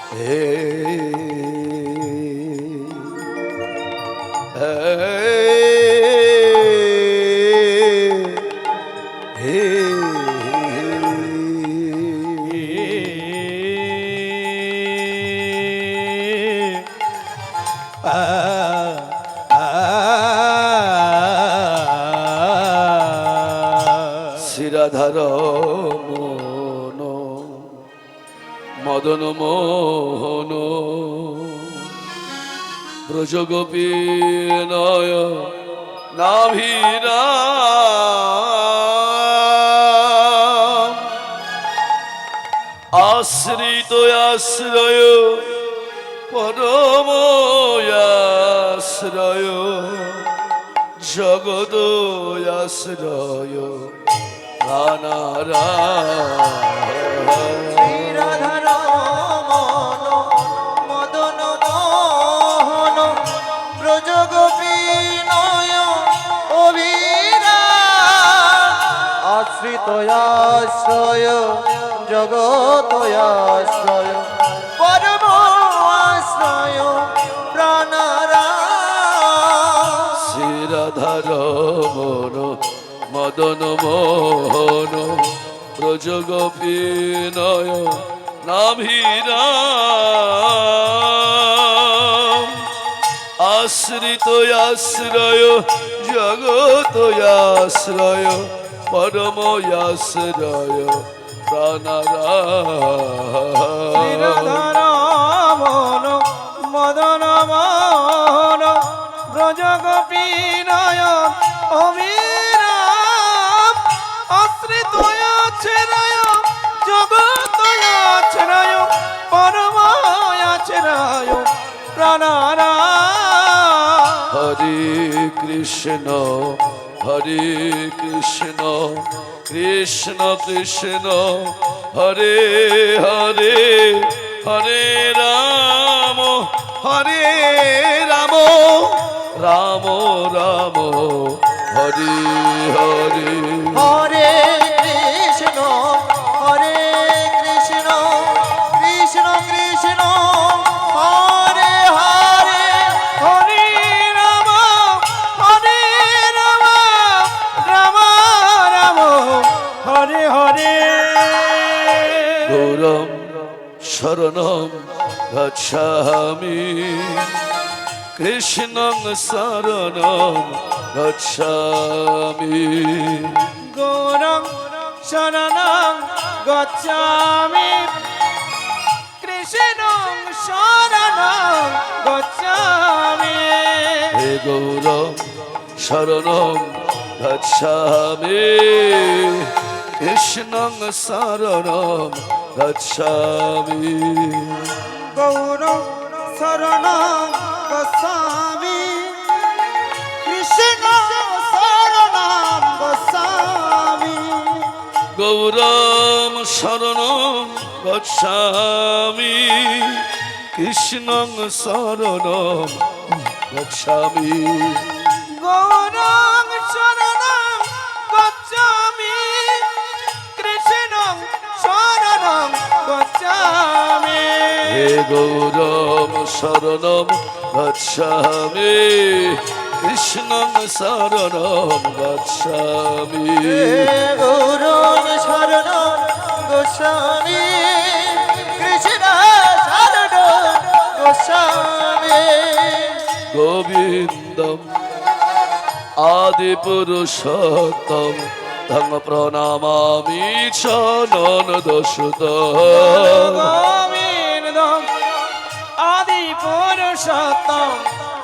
হে শিরাধার মন মদন মোহন ব্রজগোপী নয় নাভিরা আশ্রিত আশ্রয় পরম আশ্রয় জগদ আশ্রয় প্রাণারা শ্রীরাধার মন মদন মোহন ব্রজগোপী নয় অভিরা আশ্রিত আশ্রয় জগত আশ্রয় পরম আশ্রয় প্রাণারা শিরাধার মন মদন মোহন ব্রজগোপী নয় নাভিরা আশ্রিত আশ্রয় জগত আশ্রয় পরম আশ্রয় প্রাণারা শ্রীরাধার মন মদন মোহন ব্রজগোপী নয়ন অবিরাম আশ্রিত আশ্রয় জগত আশ্রয় পরম আশ্রয় প্রাণারা হরে কৃষ্ণ কৃষ্ণ কৃষ্ণ হরে হরে হরে রাম রাম রাম হরে হরে হরে কৃষ্ণ কৃষ্ণ কৃষ্ণ হরে হরে হরে রাম রাম রাম হরে হরে গৌরম শরণম গচ্ছামি কৃষ্ণং শরণম গচ্ছামি গৌরং শরণং গচ্ছামি কৃষ্ণং শরণং গচ্ছামি হে গৌরম শরণম গচ্ছামি কৃষ্ণং শরণম গচ্ছামি গৌরং শরণং গচ্ছামি কৃষ্ণং শরণং গচ্ছামি গৌরম শরণম গচ্ছামি কৃষ্ণং শরণম গচ্ছামি গৌরং শরণং গচ্ছামি কৃষ্ণং শরণং গচ্ছামি হে গৌরম শরণম গচ্ছামি কৃষ্ণং শরণম গচ্ছামি গৌরং শরণং গচ্ছামি কৃষ্ণ শরণং গচ্ছামি গোবিন্দম আদিপুরুষোত্তম তং প্রণমামি চরণদোষতম গোবিন্দম আদি পুরুষোত্তম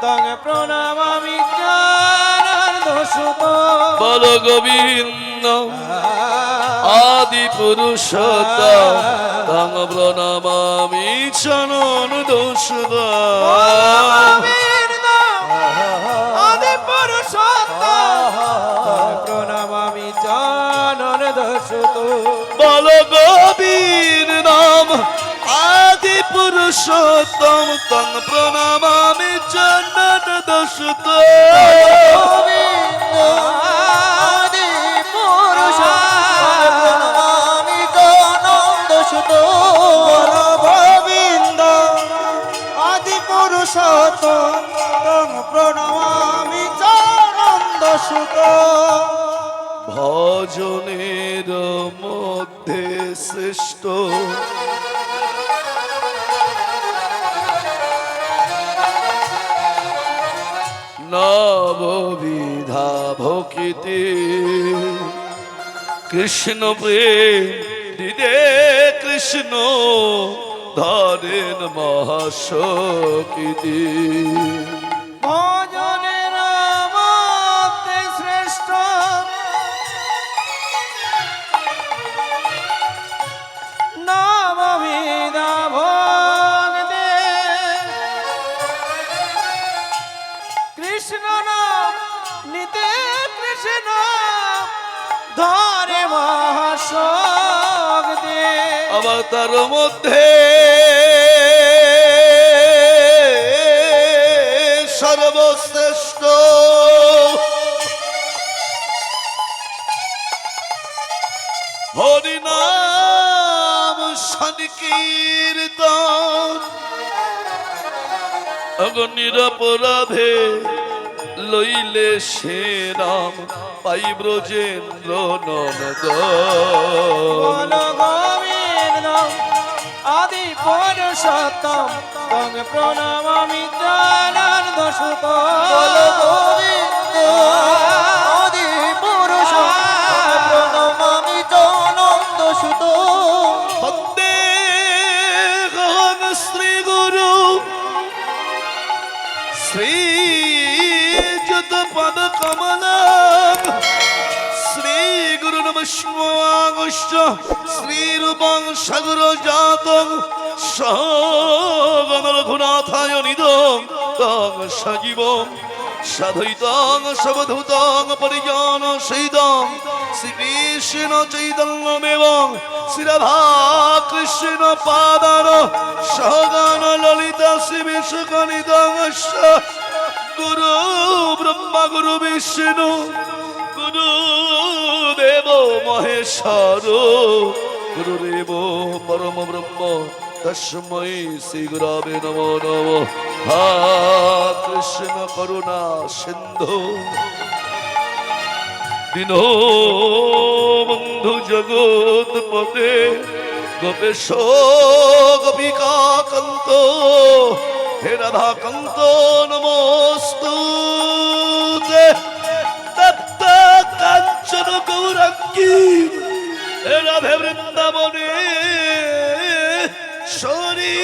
তং প্রণমামি চরণদোষতম বল গোবিন্দম আদিপুরুষোত্তম তং প্রণমামি চরণদোষতম আদি পুরুষোত্তম প্রণমামি চরণদোষতম বল গোবিন্দম আদিপুরুষোত্তম তং প্রণমামি চরণদোষতম আদি পুরুষোত্তম প্রণমামি চরণদোষতম গোবিন্দ ভজনের মধ্যে শ্রেষ্ঠ নববিধা ভক্তিতে কৃষ্ণ প্রেম দিদে কৃষ্ণ ধরেন মহাশক্তি ভজনের মধ্যে শ্রেষ্ঠ নববিধা ভক্তি কৃষ্ণ নাম নিতে কৃষ্ণ ধরে মহাশক্তি আবার তার মধ্যে সর্বশ্রেষ্ঠ হরিনাম সংকীর্তন অগনিরপরাধে লইলে সে নাম পাই ব্রজেন্দ্র ননদ বল গোবিন্দ আদি পুরুষোত্তম তং প্রণমামি জনার্দন সুত বল গোবিন্দ আদি পুরুষোত্তম প্রণমামি জনন্দ সুত বন্দে গহন শ্রী গুরু শ্রী যত পদ কমলম শ্রী গুরু নমস্কারশ্চ শ্রী রূপং সাগর জাতং সগণ রঘুনাথায় নিদং তং সজীবং সাধৈতং সবধূতং পরিজন সহিতং শ্রীকৃষ্ণ চৈতন্যমেবং শ্রীরাধা কৃষ্ণ পাদান সহগান ললিতা শ্রী বিশ্বকনিতং গুরু ব্রহ্মা গুরু বিষ্ণু গুরু দেব মহেশ্বর গুরুদেব পরম ব্রহ্ম তস্मै শ্রী গুরবে নমো নমঃ হা কৃষ্ণ করুণা সিন্ধু দীনো বন্ধু জগৎ পদে গোপেশ গোপিকা কান্ত হে রাধা কান্ত নমস্তুতে তপ্ত কাঞ্চন গৌরাঙ্গী হে রাধে বৃন্দাবনে শরী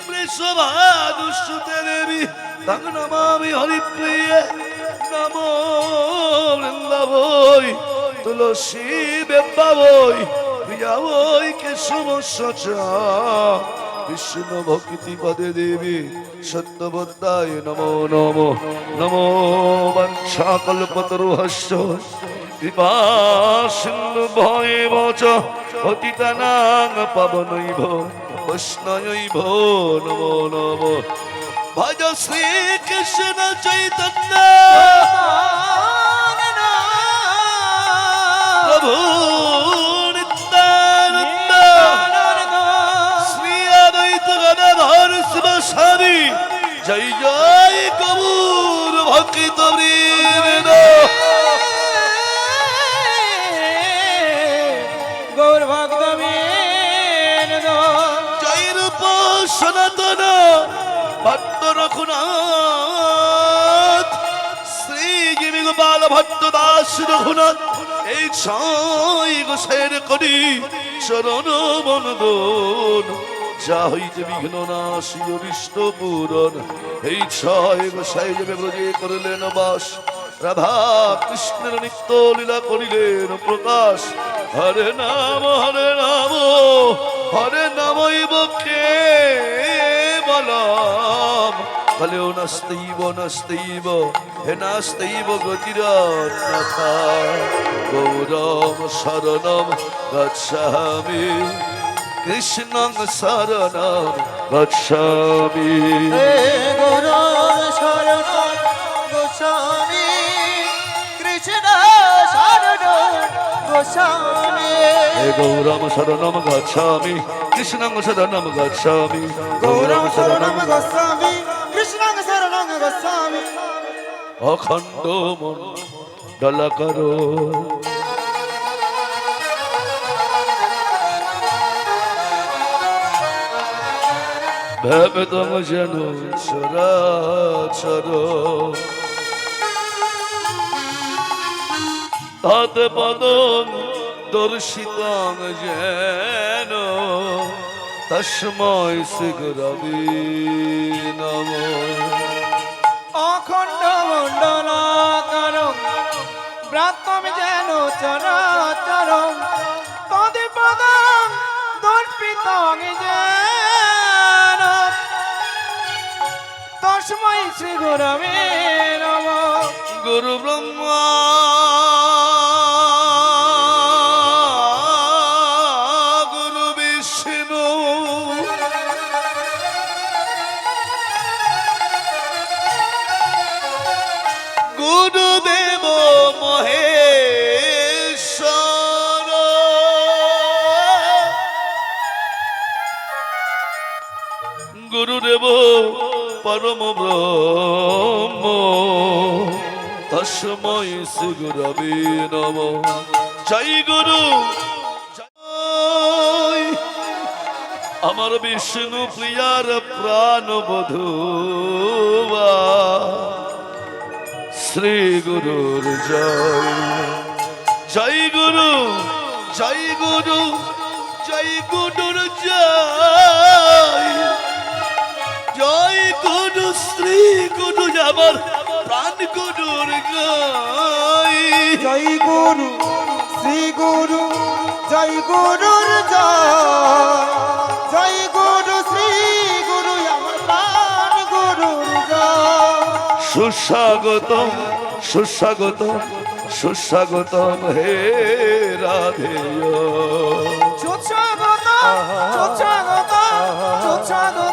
বৃষভানুসুতে দেবী তং নমামি হরিপ্রিয়ে নমো বৃন্দাবৈ তুলসী বেম্বাবৈ প্রিয়াবৈ কেশব সচা কৃষ্ণ ভক্তি পদে দেবী সত্যবদ্ধায় নমো নমো নমো বঞ্ছাকল্পতরুহস্য কৃপা সিন্ধু ভয়েব চ পতিতানাং পাবনৈভ বৈষ্ণবৈভ নমো নমো ভজ শ্রী কৃষ্ণ চৈতন্য প্রভু নিত্যানন্দ শ্রী অদ্বৈত গদাধর শিবসারি জয় জয় কবুর ভক্ত বৃন্দ গৌর ভক্ত বৃন্দ জয় রূপ সনাতন ভট্ট রঘুনাথ শ্রী জীবী গোপাল ভট্ট দাস রঘুনাথ এই ছয় গোসাইয়ের করি চরণ বন্দন যা হইতে বিঘ্ন নাশী অরিষ্ট পূরণ এই ছয় গোসাই যে ব্রজে করলেন বাস রাধা কৃষ্ণের নিত্য লীলা করিলেন প্রকাশ হরে নাম হরে নামৈব কেবলম কলেও নাস্তেইব হে নাস্তেইব গতিরন্যথা গৌরম শরণম গচ্ছামি কৃষ্ণং শরণম গচ্ছামি হে গুরু শরণ গোস্বামী কৃষ্ণ শরণ গোস্বামী হে গৌরম শরণম গচ্ছামি কৃষ্ণং শরণম গচ্ছামি গৌরম শরণম গোস্বামী কৃষ্ণ শরণম গোস্বামী অখণ্ড মন ডলা করো ভেবে তম যেন চরাচর তাতে পদম দর্শিতং যেন তস্মৈ শ্রী গুরবে নমঃ। অখণ্ড মণ্ডলাকারং ব্রাত্যম যেন চরাচরং তদিপদং দর্পিতং যেন তস্मै শ্রী গুরবে নমঃ। গুরু ব্রহ্মা গুরু বিষ্ণু গুরুদেব মহেশ্বর গুরুদেব পরম ব্রহ্ম তস্মৈ শ্রী গুরবে নমঃ। জয় গুরু জয় আমার বিষ্ণু প্রিয়ার প্রাণ বধূবা শ্রী গুরুর জয়। জয় গুরু জয় গুরু জয় গুরুর জয়। জয় গুরু শ্রী গুরু আমার প্রাণ গুরুর গাই। জয় গুরু শ্রী গুরু জয় গুরুর জয়। জয় গুরু শ্রী গুরু আমার প্রাণ গুরুর জয়। সুস্বাগতম সুস্বাগতম সুস্বাগতম হে রাধেয়। সুস্বাগতম সুস্বাগতম সুস্বাগতম